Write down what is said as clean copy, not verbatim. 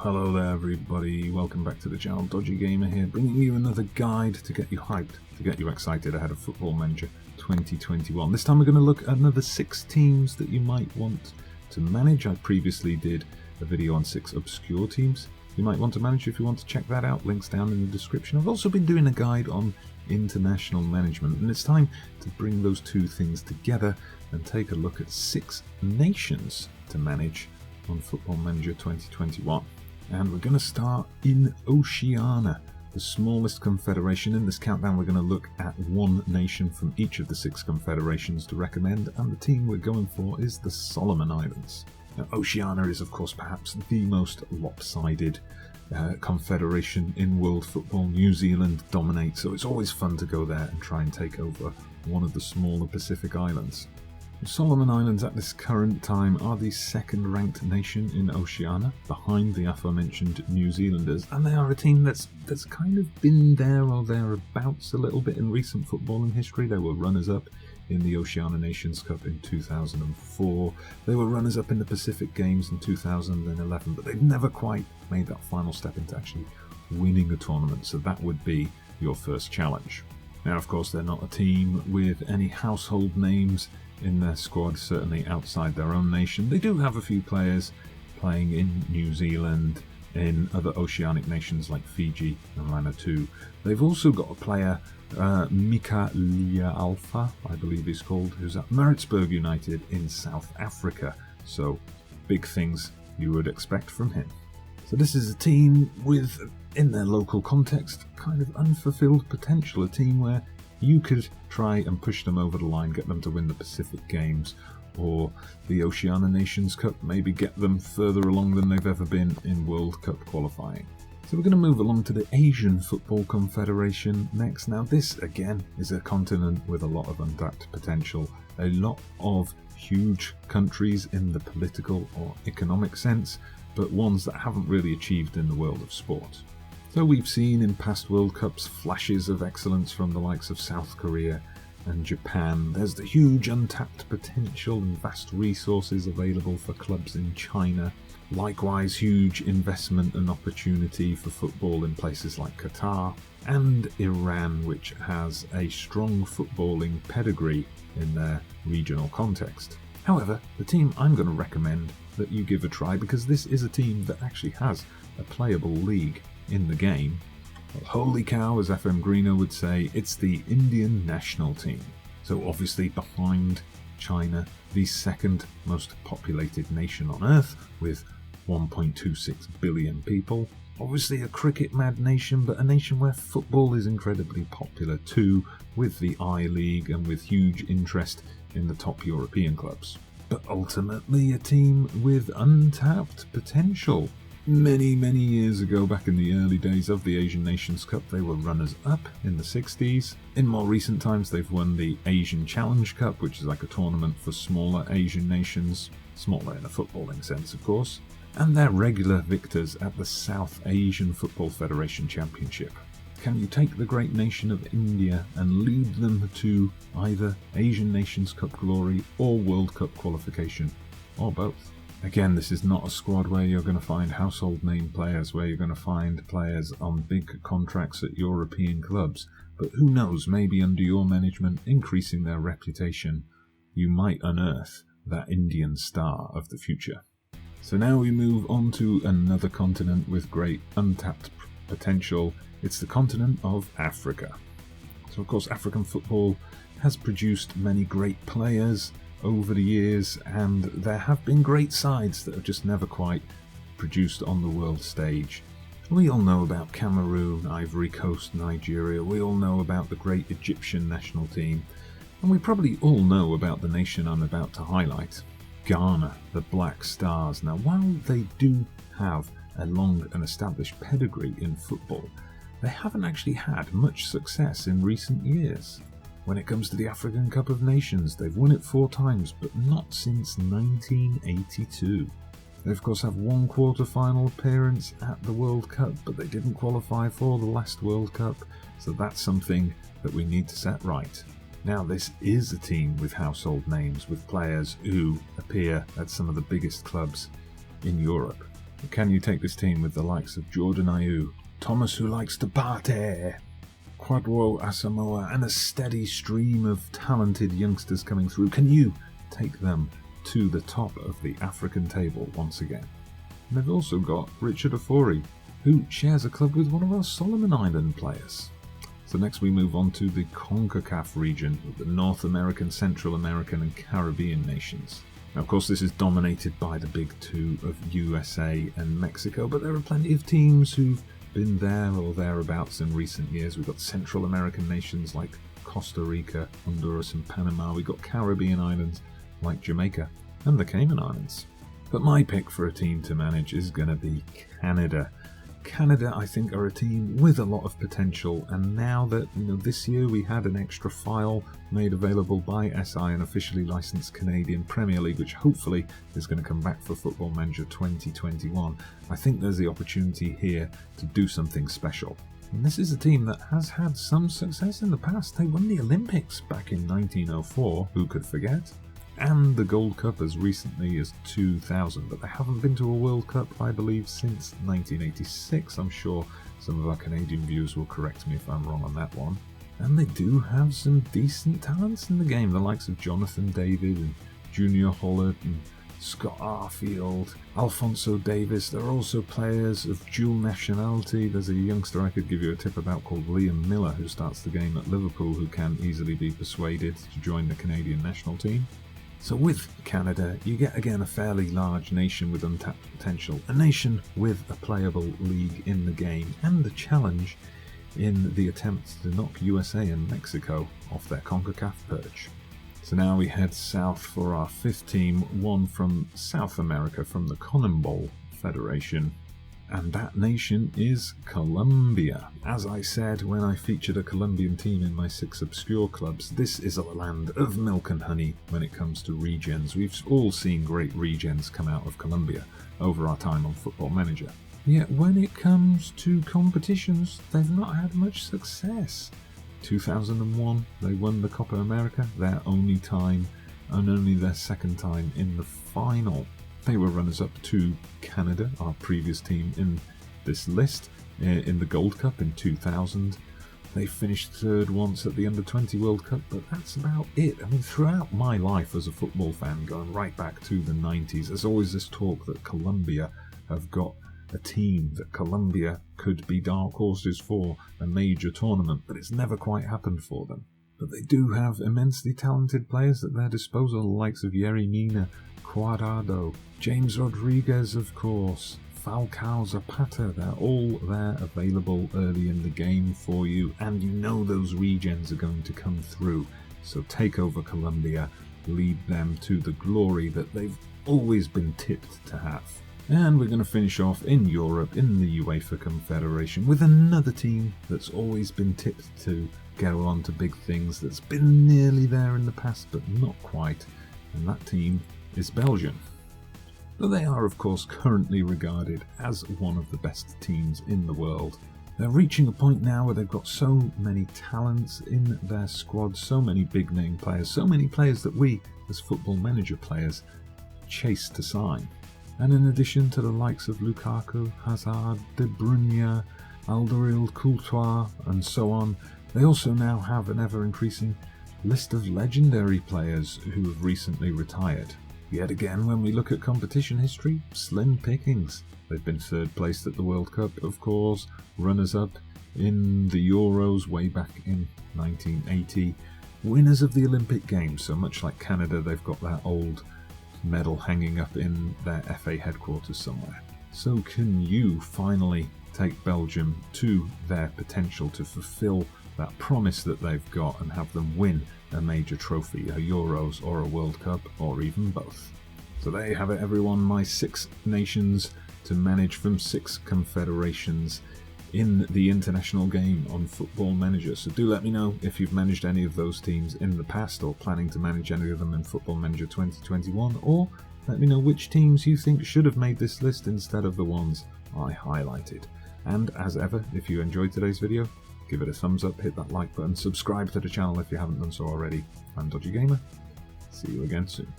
Hello there everybody, welcome back to the channel. Dodgy Gamer here, bringing you another guide to get you hyped, to get you excited ahead of Football Manager 2021. This time we're going to look at another 6 teams that you might want to manage. I previously did a video on 6 obscure teams you might want to manage. If you want to check that out, links down in the description. I've also been doing a guide on international management, and it's time to bring those two things together and take a look at 6 nations to manage on Football Manager 2021. And we're going to start in Oceania, the smallest confederation. In this countdown we're going to look at one nation from each of the 6 confederations to recommend, and the team we're going for is the Solomon Islands. Now, Oceania is of course perhaps the most lopsided confederation in world football. New Zealand dominates, so it's always fun to go there and try and take over one of the smaller Pacific islands. The Solomon Islands at this current time are the 2nd ranked nation in Oceania, behind the aforementioned New Zealanders, and they are a team that's kind of been there or thereabouts a little bit in recent footballing history. They were runners-up in the Oceania Nations Cup in 2004, they were runners-up in the Pacific Games in 2011, but they've never quite made that final step into actually winning a tournament, so that would be your first challenge. Now of course they're not a team with any household names in their squad, certainly outside their own nation. They do have a few players playing in New Zealand, in other oceanic nations like Fiji and Vanuatu. They've also got a player, Mika Alpha, I believe he's called, who's at Maritzburg United in South Africa. So big things you would expect from him. So this is a team with, in their local context, kind of unfulfilled potential. A team where you could try and push them over the line, get them to win the Pacific Games or the Oceania Nations Cup, maybe get them further along than they've ever been in World Cup qualifying. So we're going to move along to the Asian Football Confederation next. Now this again is a continent with a lot of untapped potential, a lot of huge countries in the political or economic sense, but ones that haven't really achieved in the world of sport. So we've seen in past World Cups flashes of excellence from the likes of South Korea and Japan. There's the huge untapped potential and vast resources available for clubs in China. Likewise, huge investment and opportunity for football in places like Qatar and Iran, which has a strong footballing pedigree in their regional context. However, the team I'm going to recommend that you give a try, because this is a team that actually has a playable league in the game. Well, holy cow, as FM Greeno would say, it's the Indian national team. So obviously behind China, the 2nd most populated nation on Earth with 1.26 billion people. Obviously a cricket mad nation, but a nation where football is incredibly popular too, with the I-League and with huge interest in the top European clubs. But ultimately a team with untapped potential. Many years ago, back in the early days of the Asian Nations Cup, they were runners-up in the 60s. In more recent times, they've won the Asian Challenge Cup, which is like a tournament for smaller Asian nations, smaller in a footballing sense, of course. And they're regular victors at the South Asian Football Federation Championship. Can you take the great nation of India and lead them to either Asian Nations Cup glory or World Cup qualification, or both? Again, this is not a squad where you're going to find household name players, where you're going to find players on big contracts at European clubs, but who knows, maybe under your management, increasing their reputation, you might unearth that Indian star of the future. So now we move on to another continent with great untapped potential. It's the continent of Africa. So of course African football has produced many great players over the years, and there have been great sides that have just never quite produced on the world stage. We all know about Cameroon, Ivory Coast, Nigeria. We all know about the great Egyptian national team, and we probably all know about the nation I'm about to highlight, Ghana, the Black Stars. Now while they do have a long and established pedigree in football, they haven't actually had much success in recent years. When it comes to the African Cup of Nations, they've won it 4 times, but not since 1982. They of course have one quarter-final appearance at the World Cup, but they didn't qualify for the last World Cup, so that's something that we need to set right. Now this is a team with household names, with players who appear at some of the biggest clubs in Europe. Can you take this team with the likes of Jordan Ayew, Thomas who likes to party, Kwadwo Asamoah, and a steady stream of talented youngsters coming through? Can you take them to the top of the African table once again? And they've also got Richard Ofori, who shares a club with one of our Solomon Island players. So next we move on to the CONCACAF region, with the North American, Central American and Caribbean nations. Now, of course, this is dominated by the big two of USA and Mexico, but there are plenty of teams who've been there or thereabouts in recent years. We've got Central American nations like Costa Rica, Honduras and Panama. We've got Caribbean islands like Jamaica and the Cayman Islands. But my pick for a team to manage is going to be Canada. Canada, I think, are a team with a lot of potential, and now that this year we had an extra file made available by SI, an officially licensed Canadian Premier League, which hopefully is going to come back for Football Manager 2021, I think there's the opportunity here to do something special. And this is a team that has had some success in the past. They won the Olympics back in 1904, who could forget? And the Gold Cup as recently as 2000, but they haven't been to a World Cup, I believe, since 1986. I'm sure some of our Canadian viewers will correct me if I'm wrong on that one. And they do have some decent talents in the game, the likes of Jonathan David and Junior Hollett and Scott Arfield, Alphonso Davis. There are also players of dual nationality. There's a youngster I could give you a tip about called Liam Miller, who starts the game at Liverpool, who can easily be persuaded to join the Canadian national team. So with Canada, you get again a fairly large nation with untapped potential, a nation with a playable league in the game, and a challenge in the attempt to knock USA and Mexico off their CONCACAF perch. So now we head south for our fifth team, one from South America, from the CONMEBOL Federation. And that nation is Colombia. As I said when I featured a Colombian team in my 6 obscure clubs, this is a land of milk and honey when it comes to regens. We've all seen great regens come out of Colombia over our time on Football Manager. Yet when it comes to competitions, they've not had much success. 2001, they won the Copa America, their only time and only their second time in the final. They were runners-up to Canada, our previous team in this list, in the Gold Cup in 2000. They finished third once at the Under-20 World Cup, but that's about it. I mean, throughout my life as a football fan, going right back to the 90s, there's always this talk that Colombia have got a team, that Colombia could be dark horses for a major tournament, but it's never quite happened for them. But they do have immensely talented players at their disposal, the likes of Yerry Mina, Cuadrado, James Rodriguez, of course, Falcao, Zapata. They're all there available early in the game for you, and you know those regens are going to come through. So take over Colombia, lead them to the glory that they've always been tipped to have. And we're going to finish off in Europe, in the UEFA Confederation, with another team that's always been tipped to go on to big things, that's been nearly there in the past, but not quite, and that team is Belgium. But they are, of course, currently regarded as one of the best teams in the world. They're reaching a point now where they've got so many talents in their squad, so many big-name players, so many players that we, as Football Manager players, chase to sign. And in addition to the likes of Lukaku, Hazard, De Bruyne, Alderweireld, Courtois, and so on, they also now have an ever-increasing list of legendary players who have recently retired. Yet again, when we look at competition history, slim pickings. They've been third placed at the World Cup, of course, runners-up in the Euros way back in 1980, winners of the Olympic Games, so much like Canada, they've got that old medal hanging up in their FA headquarters somewhere. So can you finally take Belgium to their potential to fulfill that promise that they've got and have them win a major trophy, a Euros or a World Cup, or even both? So there you have it, everyone, my 6 nations to manage from 6 confederations in the international game on Football Manager. So do let me know if you've managed any of those teams in the past or planning to manage any of them in Football Manager 2021, or let me know which teams you think should have made this list instead of the ones I highlighted. And as ever, if you enjoyed today's video, give it a thumbs up, hit that like button, subscribe to the channel if you haven't done so already. I'm Dodgy Gamer. See you again soon.